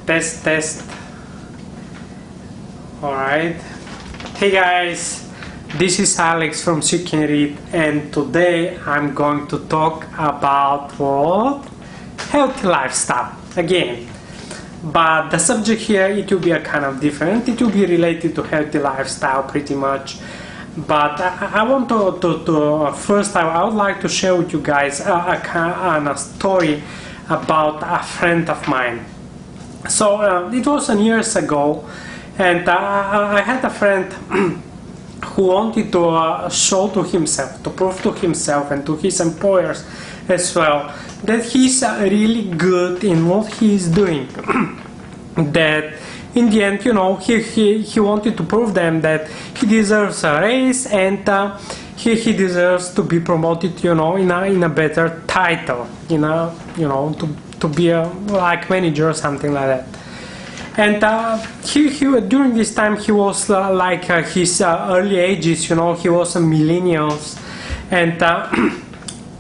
Test. Alright. Hey guys, this is Alex from You Can Read, and today I'm going to talk about what? Healthy lifestyle again. But the subject here, it will be a kind of different. It will be related to healthy lifestyle pretty much. But I want to first I would like to share with you guys a story about a friend of mine. So it was years ago, and I had a friend who wanted to show to himself, to prove to himself and to his employers as well, that he's really good in what he is doing. That in the end, you know, he wanted to prove them that he deserves a raise and he deserves to be promoted, you know, in a better title, to be a like manager or something like that. And he during this time he was like his early ages, you know, he was a millennial, and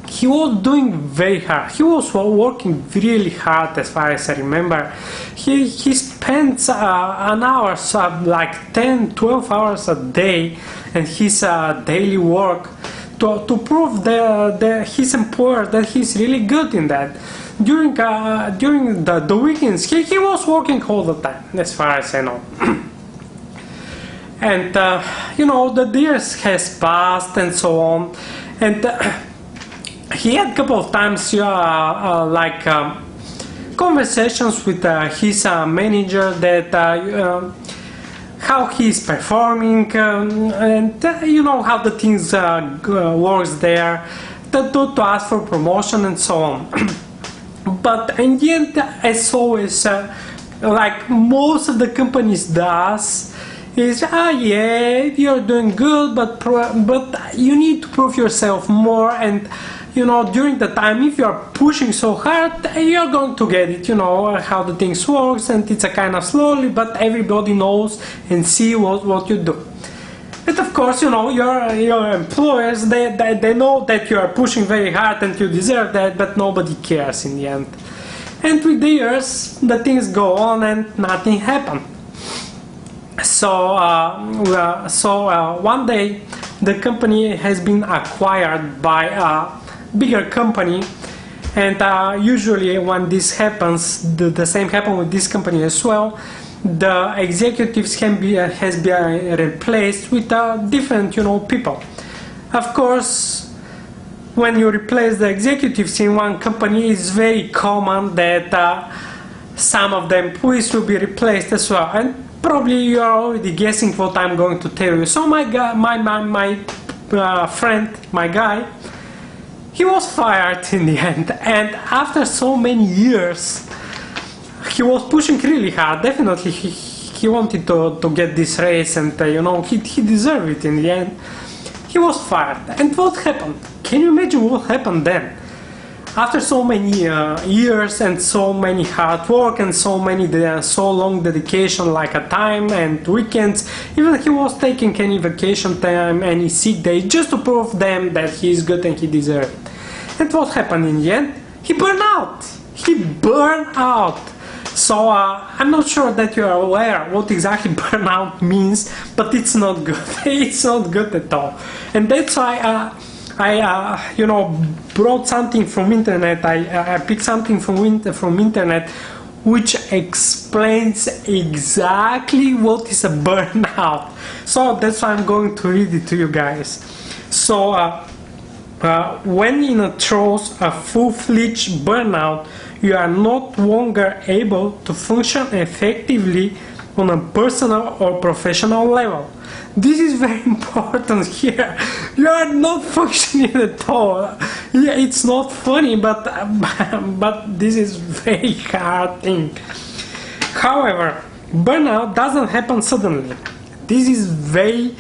he was doing very hard. He was working really hard, as far as I remember. He spent an hour, like 10-12 hours a day, in his daily work to prove his employer that he's really good in that. During the weekends, he was working all the time, as far as I know. And you know, the years has passed and so on, and he had a couple of times conversations with his manager that how he's performing, and you know how the things works there, to ask for promotion and so on. But in the end, as always, like most of the companies does, is yeah, you're doing good, but you need to prove yourself more, and you know, during the time, if you're pushing so hard, you're going to get it, you know, how the things works, and it's a kind of slowly, but everybody knows and see what you do. But of course, you know, your employers, they know that you are pushing very hard and you deserve that, but nobody cares in the end. And with the years, the things go on and nothing happened. So one day, the company has been acquired by a bigger company, and usually when this happens, the same happens with this company as well. The executives has been replaced with different, you know, people. Of course, when you replace the executives in one company, it's very common that some of the employees will be replaced as well. And probably you are already guessing what I'm going to tell you. So my friend, my guy, he was fired in the end, and after so many years, he was pushing really hard. Definitely, he wanted to get this raise, and you know, he deserved it in the end. He was fired, and what happened? Can you imagine what happened then? After so many years and so many hard work and so long dedication, like a time and weekends, even he was taking any vacation time, any sick day, just to prove them that he is good and he deserved it. And what happened in the end? He burned out. He burned out. So I'm not sure that you are aware what exactly burnout means, but it's not good. It's not good at all. And that's why I you know, brought something from internet. I picked something from internet which explains exactly what is a burnout. So that's why I'm going to read it to you guys. So when in a throes a full-fledged burnout, you are not longer able to function effectively on a personal or professional level. This is very important here. You are not functioning at all. Yeah, it's not funny, but this is very hard thing. However, burnout doesn't happen suddenly. This is very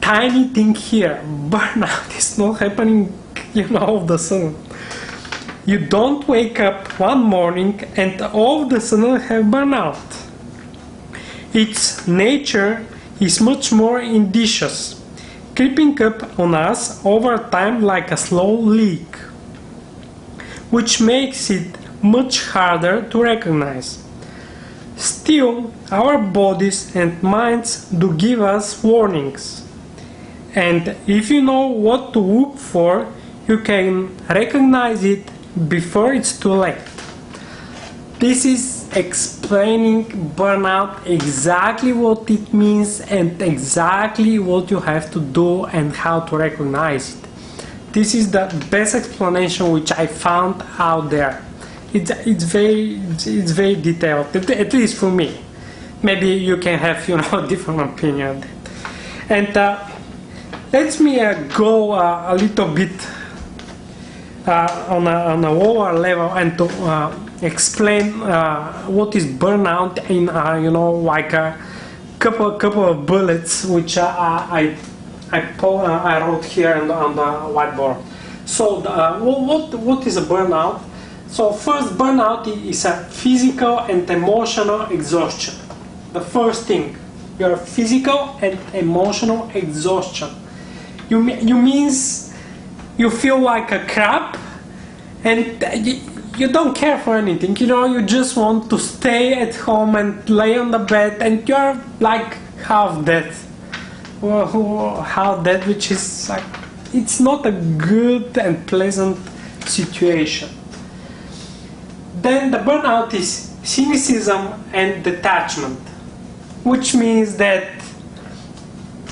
tiny thing here. Burnout is not happening, you know, all of a sudden. You don't wake up one morning and all of a sudden have burnout. Its nature is much more insidious, creeping up on us over time like a slow leak, which makes it much harder to recognize. Still, our bodies and minds do give us warnings. And if you know what to look for, you can recognize it before it's too late. This is explaining burnout, exactly what it means and exactly what you have to do and how to recognize it. This is the best explanation which I found out there. It's very detailed, at least for me. Maybe you can have different opinion. And let me go a little bit on a lower level and to explain what is burnout in like a couple of bullets which I wrote here on the whiteboard. So what is a burnout? So first, burnout is a physical and emotional exhaustion. The first thing, your physical and emotional exhaustion. You means you feel like a crap and you don't care for anything. You just want to stay at home and lay on the bed and you're like half dead. Half dead, which is like, it's not a good and pleasant situation. Then the burnout is cynicism and detachment, which means that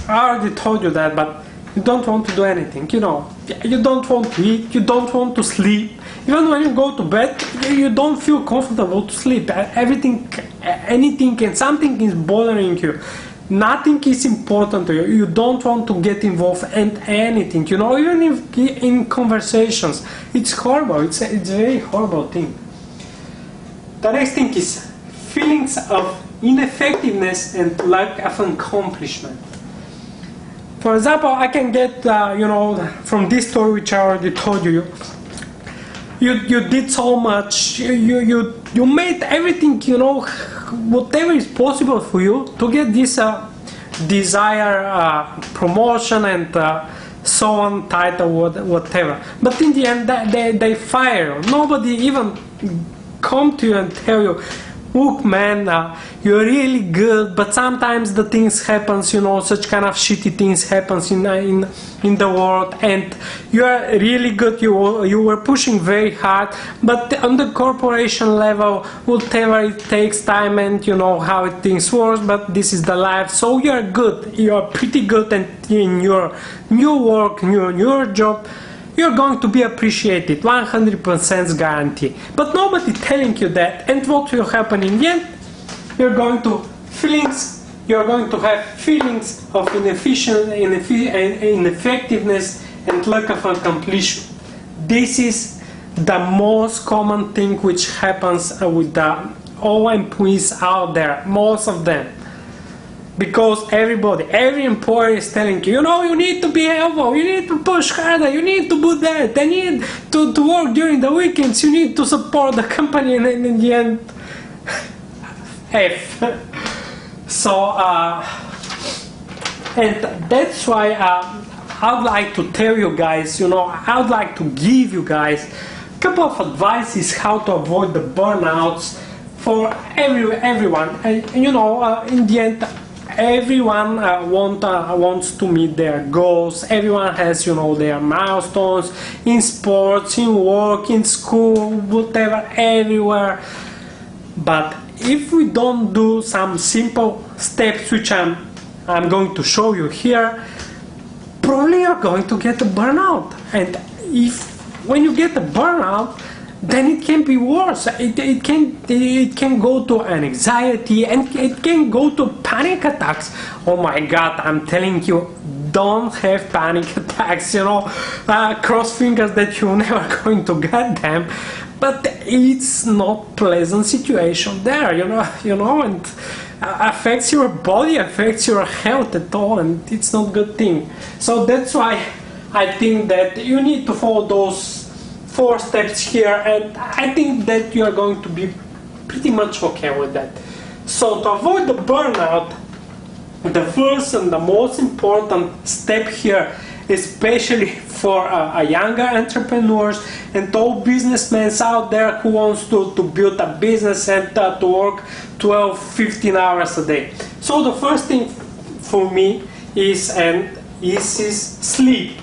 I already told you that, but you don't want to do anything. You don't want to eat, you don't want to sleep. Even when you go to bed, you don't feel comfortable to sleep. Anything and something is bothering you. Nothing is important to you. You don't want to get involved in anything. Even if in conversations, it's horrible. It's a very horrible thing. The next thing is feelings of ineffectiveness and lack of accomplishment. For example, I can get, from this story which I already told you, you did so much, you made everything, whatever is possible for you to get this desired promotion and so on, title, whatever. But in the end, they fire you. Nobody even come to you and tell you, look man, you're really good, but sometimes the things happens, such kind of shitty things happens in the world, and you are really good, you were pushing very hard, but on the corporation level, whatever it takes time, and you know how things work, but this is the life, so you're good, you're pretty good, and in your new work, your job, you're going to be appreciated, 100% guarantee. But nobody telling you that, and what will happen in the end? You're going to have feelings of ineffectiveness and lack of accomplishment. This is the most common thing which happens with all employees out there, most of them. Because every employer is telling you, you need to be helpful, you need to push harder, you need to do that, they need to work during the weekends, you need to support the company, and in the end, F. So, and that's why I'd like to tell you guys, I'd like to give you guys a couple of advices how to avoid the burnouts for everyone. And in the end, everyone wants to meet their goals. Everyone has, their milestones in sports, in work, in school, whatever, everywhere. But if we don't do some simple steps, which I'm going to show you here, probably you're going to get a burnout. And when you get a burnout, then it can be worse. It can go to an anxiety, and it can go to panic attacks. Oh my God, I'm telling you, don't have panic attacks, cross fingers that you're never going to get them. But it's not pleasant situation there, and affects your body, affects your health at all, and it's not good thing. So that's why I think that you need to follow those 4 steps here, and I think that you are going to be pretty much okay with that. So to avoid the burnout, the first and the most important step here, especially for younger entrepreneurs and all businessmen out there who wants to build a business and to work 12-15 hours a day. So the first thing for me is sleep.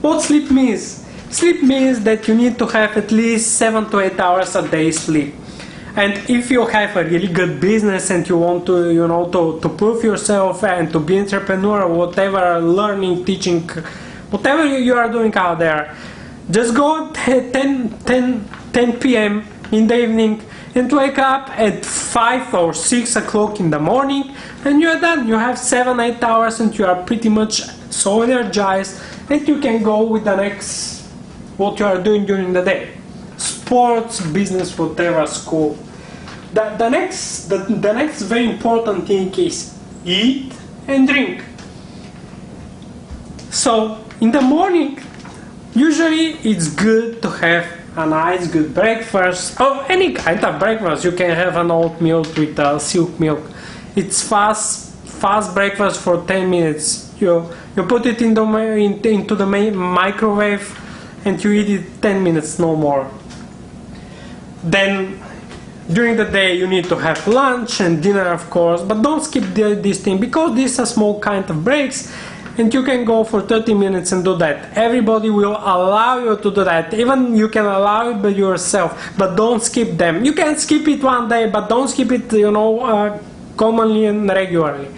What sleep means? Sleep means that you need to have at least 7 to 8 hours a day sleep. And if you have a really good business and you want to, to prove yourself and to be entrepreneur or whatever, learning, teaching, whatever you are doing out there, just go at 10 p.m. in the evening and wake up at 5 or 6 o'clock in the morning, and you are done. You have 7-8 hours and you are pretty much so energized that you can go with the next what you are doing during the day. Sports, business, whatever, school. The next very important thing is eat and drink. So in the morning, usually it's good to have a nice good breakfast, or any kind of breakfast. You can have an oatmeal with silk milk. It's fast breakfast for 10 minutes. You put it into the microwave and you eat it 10 minutes, no more. Then during the day you need to have lunch and dinner, of course, but don't skip this thing, because these are small kind of breaks and you can go for 30 minutes and do that. Everybody will allow you to do that. Even you can allow it by yourself, but don't skip them. You can skip it one day, but don't skip it, commonly and regularly.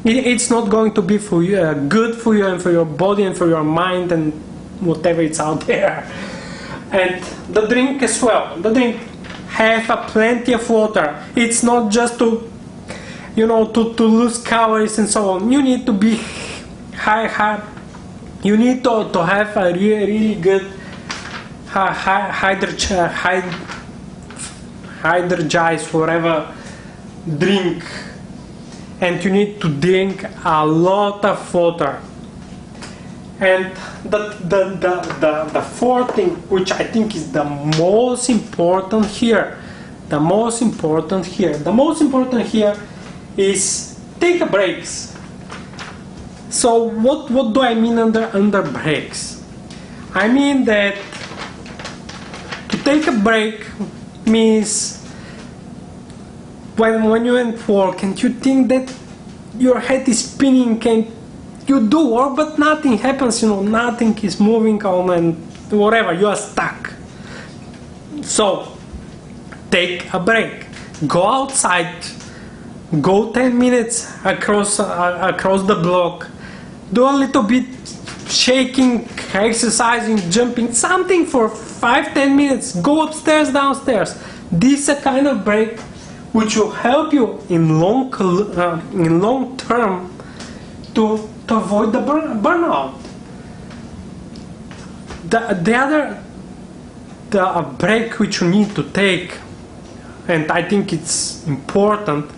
It's not going to be for you, good for you and for your body and for your mind and whatever it's out there. And the drink as well. The drink, have plenty of water. It's not just to lose calories and so on. You need to be high. You need to have a really good hydrogize whatever drink, and you need to drink a lot of water. And the fourth thing, which I think is the most important here, is take a breaks. So what do I mean under breaks? I mean that to take a break means when you're at work and you think that your head is spinning and you do work but nothing happens, nothing is moving on and whatever, you are stuck. So take a break, go outside, go 10 minutes across the block, do a little bit shaking, exercising, jumping, something for 5-10 minutes, go upstairs, downstairs. This is a kind of break which will help you in long term to avoid the burnout. The break which you need to take, and I think it's important,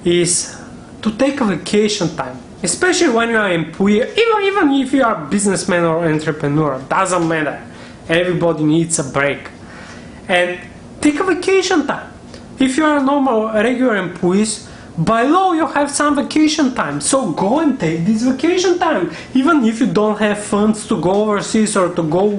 is to take a vacation time. Especially when you are an employee, even if you are a businessman or entrepreneur, doesn't matter. Everybody needs a break. And take a vacation time. If you are normal, regular employees, by law you have some vacation time. So go and take this vacation time. Even if you don't have funds to go overseas or to go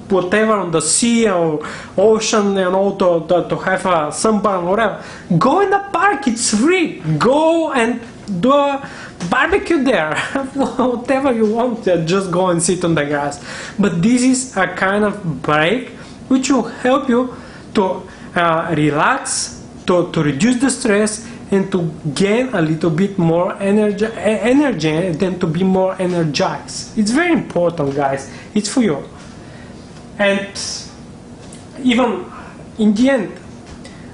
whatever on the sea or ocean, to have a sunburn, whatever. Go in the park, it's free. Go and do a barbecue there. Whatever you want, just go and sit on the grass. But this is a kind of break which will help you to relax, to reduce the stress, and to gain a little bit more energy and to be more energized. It's very important, guys. It's for you. And even in the end,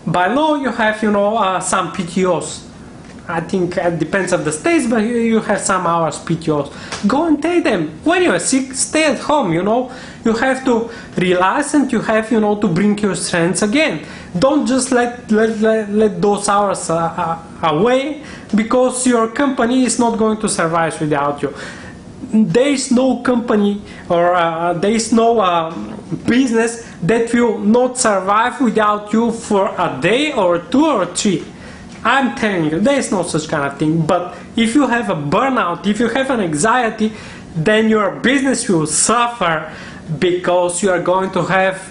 by law you have some PTOs. I think it depends on the states, but you have some hours PTOs. Go and take them. When you are sick, stay at home. You have to relax and you have to bring your strengths again. Don't just let those hours away, because your company is not going to survive without you. There is no company or there is no business that will not survive without you for a day or 2 or 3. I'm telling you, there is no such kind of thing. But if you have a burnout, if you have an anxiety, then your business will suffer, because you are going to have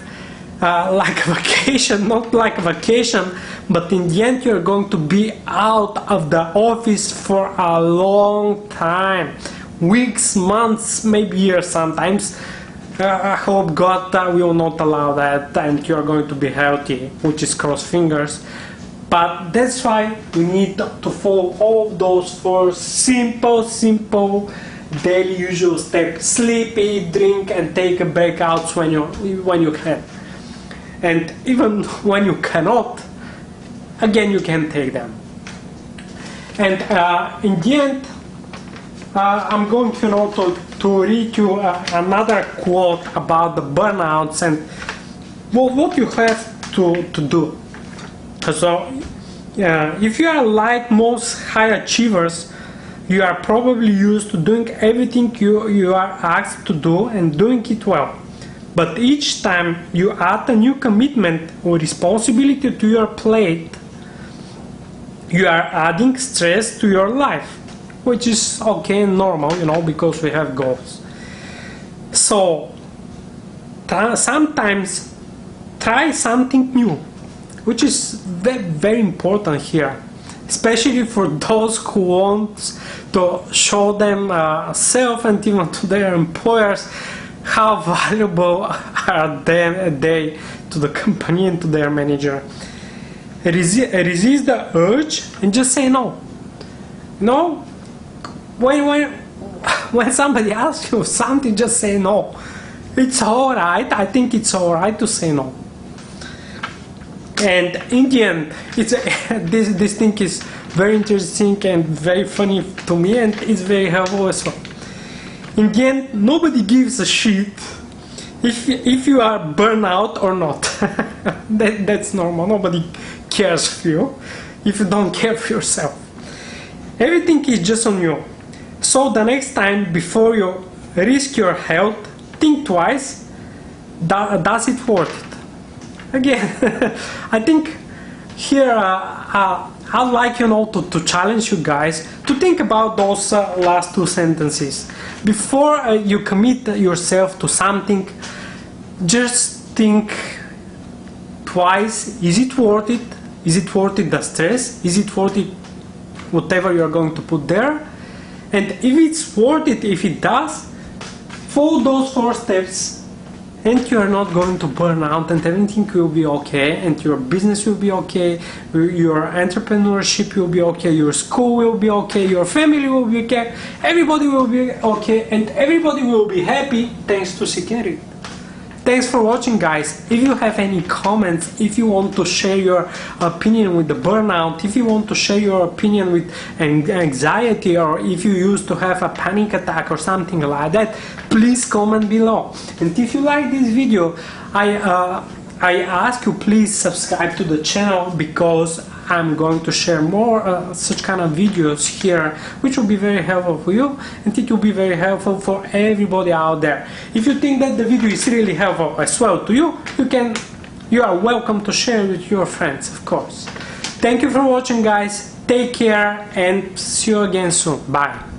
like a vacation, not like a vacation, but in the end you're going to be out of the office for a long time, weeks, months, maybe years sometimes. I hope God will not allow that, and you're going to be healthy, which is cross fingers. But that's why we need to follow all those 4 simple daily usual steps: sleep, eat, drink, and take a breakouts when you can. And even when you cannot, again you can take them. And in the end, I'm going to read you another quote about the burnouts and what you have to do. So if you are like most high achievers, you are probably used to doing everything you are asked to do and doing it well. But each time you add a new commitment or responsibility to your plate, you are adding stress to your life, which is okay and normal, because we have goals. So sometimes try something new, which is very, very important here, especially for those who want to show themselves and even to their employers how valuable are they to the company and to their manager. Resist the urge and just say no. No, when somebody asks you something, just say no. It's alright. I think it's alright to say no. And in the end, this thing is very interesting and very funny to me, and it's very helpful as well. In the end, nobody gives a shit if you are burned out or not. That's normal. Nobody cares for you if you don't care for yourself. Everything is just on you. So the next time, before you risk your health, think twice. Does it worth it? Again, I think here I'd like to challenge you guys to think about those last 2 sentences. Before you commit yourself to something, just think twice. Is it worth it? Is it worth it, the stress? Is it worth it, whatever you're going to put there? And if it's worth it, if it does, follow those 4 steps, and you are not going to burn out, and everything will be okay, and your business will be okay, your entrepreneurship will be okay, your school will be okay, your family will be okay, everybody will be okay, and everybody will be happy thanks to security. Thanks for watching, guys. If you have any comments, if you want to share your opinion with the burnout, if you want to share your opinion with anxiety, or if you used to have a panic attack or something like that, please comment below. And if you like this video, I ask you please subscribe to the channel, because I'm going to share more such kind of videos here, which will be very helpful for you, and it will be very helpful for everybody out there. If you think that the video is really helpful as well to you, you are welcome to share with your friends, of course. Thank you for watching, guys. Take care and see you again soon. Bye.